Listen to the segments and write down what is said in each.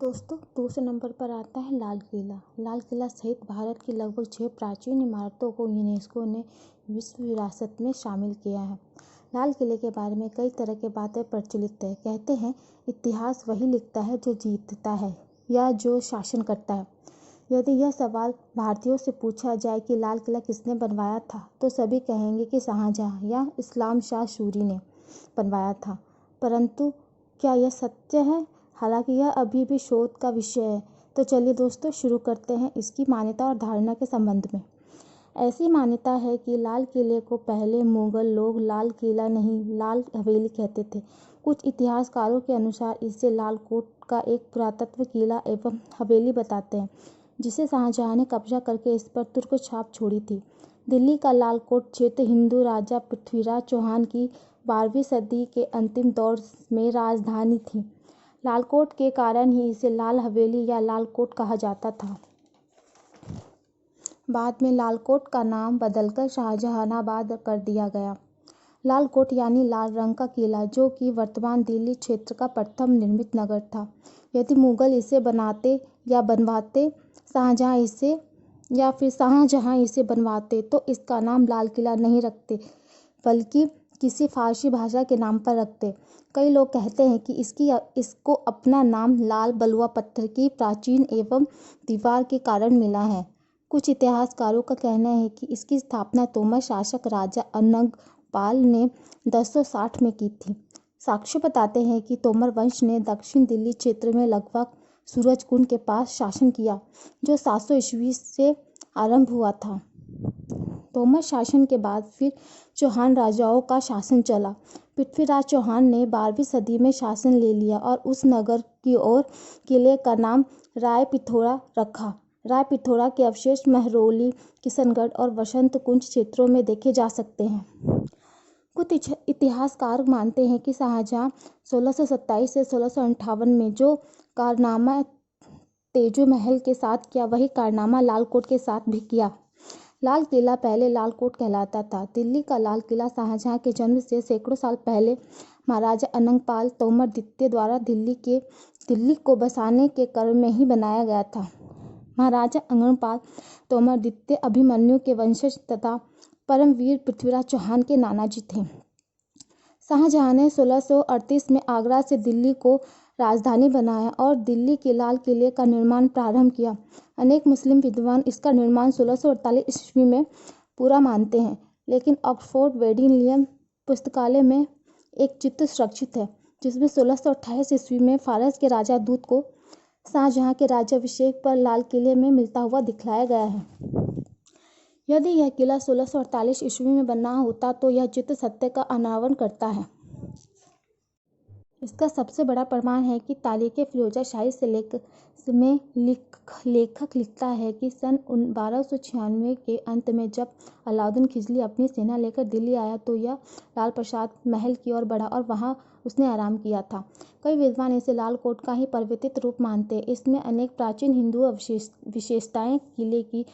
दोस्तों, दूसरे नंबर पर आता है लाल किला। लाल किला सहित भारत की लगभग 6 प्राचीन इमारतों को यूनेस्को ने विश्व विरासत में शामिल किया है। लाल किले के बारे में कई तरह की बातें प्रचलित है। कहते हैं इतिहास वही लिखता है जो जीतता है या जो शासन करता है। यदि यह सवाल भारतीयों से पूछा जाए कि लाल किला किसने बनवाया था, तो सभी कहेंगे कि शाहजहां या इस्लाम शाह सूरी ने बनवाया था। परंतु क्या यह सत्य है? हालांकि यह अभी भी शोध का विषय है। तो चलिए दोस्तों, शुरू करते हैं इसकी मान्यता और धारणा के संबंध में। ऐसी मान्यता है कि लाल किले को पहले मुगल लोग लाल किला नहीं, लाल हवेली कहते थे। कुछ इतिहासकारों के अनुसार इसे लाल कोट का एक पुरातत्व किला एवं हवेली बताते हैं, जिसे शाहजहां ने कब्जा करके इस पर तुर्क छाप छोड़ी थी। दिल्ली का लाल कोट क्षेत्र हिंदू राजा पृथ्वीराज चौहान की 12वीं सदी के अंतिम दौर में राजधानी थी। लालकोट के कारण ही इसे लाल हवेली या लाल कोट कहा जाता था। बाद में लालकोट का नाम बदलकर शाहजहानाबाद कर दिया गया। लाल कोट यानी लाल रंग का किला, जो कि वर्तमान दिल्ली क्षेत्र का प्रथम निर्मित नगर था। यदि मुगल इसे बनाते या बनवाते शाहजहां इसे बनवाते, तो इसका नाम लाल किला नहीं रखते, बल्कि किसी फारसी भाषा के नाम पर रखते। कई लोग कहते हैं कि इसको अपना नाम लाल बलुआ पत्थर की प्राचीन एवं दीवार के कारण मिला है। कुछ इतिहासकारों का कहना है कि इसकी स्थापना तोमर शासक राजा अनंग पाल ने 1060 में की थी। साक्ष्य बताते हैं कि तोमर वंश ने दक्षिण दिल्ली क्षेत्र में लगभग सूरजकुंड के पास शासन किया, जो 700 ईस्वी से आरंभ हुआ था। तोमर शासन के बाद फिर चौहान राजाओं का शासन चला। पृथ्वीराज चौहान ने 12वीं सदी में शासन ले लिया और उस नगर की ओर किले का नाम राय पिथौरा रखा। राय पिथौरा के अवशेष महरौली, किशनगढ़ और वसंत कुंज क्षेत्रों में देखे जा सकते हैं। कुछ इतिहासकार मानते हैं कि शाहजहां 1627 से 1658 में जो कारनामा तेजू महल के साथ किया, वही कारनामा लाल कोट के साथ भी किया। लाल किला पहले लाल कोट कहलाता था। दिल्ली का लाल किला शाहजहां के जन्म से सैकड़ों साल पहले महाराजा अनंगपाल तोमर द्वितीय द्वारा दिल्ली को बसाने के क्रम में ही बनाया गया था। महाराजा अनंगपाल तोमर द्वितीय अभिमन्यु के वंशज तथा परमवीर पृथ्वीराज चौहान के नानाजी थे। शाहजहां ने 1638 में आगरा से दिल्ली को राजधानी बनाया और दिल्ली के लाल किले का निर्माण प्रारंभ किया। अनेक मुस्लिम विद्वान इसका निर्माण 1648 ईस्वी में पूरा मानते हैं, लेकिन ऑक्सफोर्ड वेडिलियम पुस्तकालय में एक चित्र सुरक्षित है, जिसमें 1628 ईस्वी में फारस के राजा दूत को शाहजहां के राज्याभिषेक पर लाल किले में मिलता हुआ दिखलाया गया है। यदि यह किला 1648 ईस्वी में बना होता, तो यह चित्र सत्य का अनावरण करता है। इसका सबसे बड़ा प्रमाण है कि तारीख़ फिरोजा शाही से लेखक लिखता है कि सन 1296 के अंत में जब अलाउद्दीन खिलजी अपनी सेना लेकर दिल्ली आया, तो यह लाल प्रसाद महल की ओर बढ़ा और वहां उसने आराम किया था। कई विद्वान इसे लाल कोट का ही परिवर्तित रूप मानते हैं। इसमें अनेक प्राचीन हिंदू विशेषताएं, किले की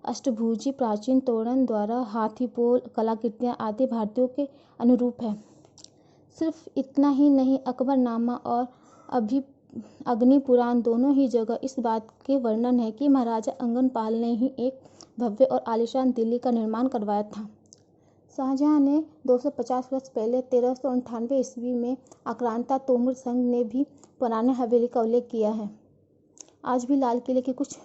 अष्टभुजी प्राचीन तोरण, द्वारा, हाथीपोल कलाकृतियां आदि भारतीयों के अनुरूप है। सिर्फ इतना ही नहीं, अकबरनामा और अग्नि पुराण दोनों ही जगह इस बात के वर्णन है कि महाराजा अनंगपाल ने ही एक भव्य और आलीशान दिल्ली का निर्माण करवाया था। शाहजहां ने 250 वर्ष पहले 1398 ईस्वी में आक्रांता तैमूर संघ ने भी पुराने हवेली का उल्लेख किया है। आज भी लाल किले के कुछ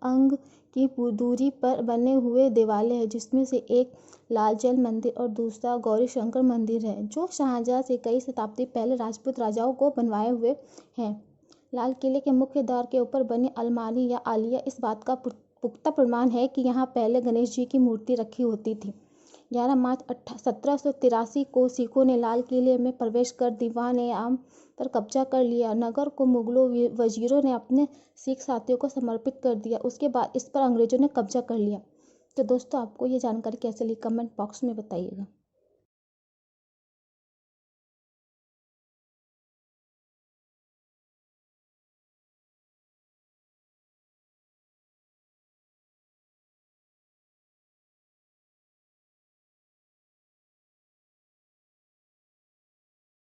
अंग की दूरी पर बने हुए देवालय हैं, जिसमें से एक लाल जल मंदिर और दूसरा गौरी शंकर मंदिर है, जो शाहजहां से कई शताब्दी पहले राजपूत राजाओं को बनवाए हुए हैं। लाल किले के मुख्य द्वार के ऊपर बनी अलमारी या आलिया इस बात का पुख्ता प्रमाण है कि यहाँ पहले गणेश जी की मूर्ति रखी होती थी। 11 मार्च 1783 को सिखों ने लाल किले में प्रवेश कर दीवान-ए-आम पर कब्जा कर लिया। नगर को मुगलों वजीरों ने अपने सिख साथियों को समर्पित कर दिया। उसके बाद इस पर अंग्रेजों ने कब्जा कर लिया। तो दोस्तों, आपको ये जानकारी कैसे लगी, कमेंट बॉक्स में बताइएगा।